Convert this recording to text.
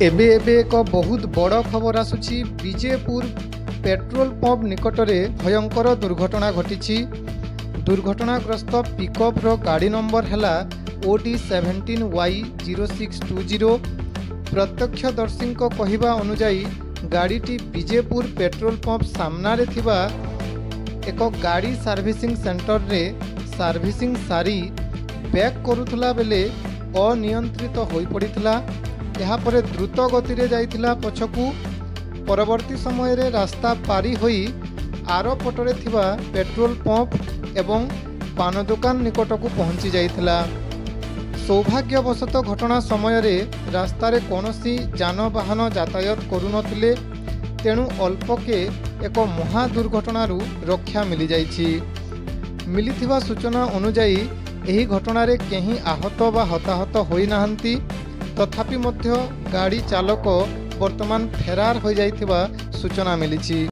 एबे एबे एक बहुत बड़ खबर आसुची। विजयपुर पेट्रोल पंप निकटरे भयंकर दुर्घटना घटी। दुर्घटनाग्रस्त पिकअप्र गाड़ी नंबर है OD17Y0620। प्रत्यक्षदर्शी कहवा अनुजाई गाड़ीटी विजयपुर पेट्रोल पंप सामने थिबा एक गाड़ी सर्विसिंग सेंटर रे सर्विसिंग सारी बैक करुथला बेले अनियंत्रित हो पड़ता। यापर द्रुत गति रे जाइथिला पछकू। परवर्ती समय रे रास्ता पारी होई आर पटरे थिबा पेट्रोल पंप एवं पान दुकान निकटकू पहुंची जाइथिला। सौभाग्यवशत घटना समय रे रास्ता रे कोनोसी जानवाहन यातायात करुनथिले, तेणु अल्पके एक महा दुर्घटनारू रक्षा मिली जाइछि। मिलिथिबा सूचना अनुजाई एही घटना रे केही आहत बा हताहत होई नाहंती। तथापि मध्य गाड़ी चालक वर्तमान फेरार हो जाइथिबा सूचना मिली।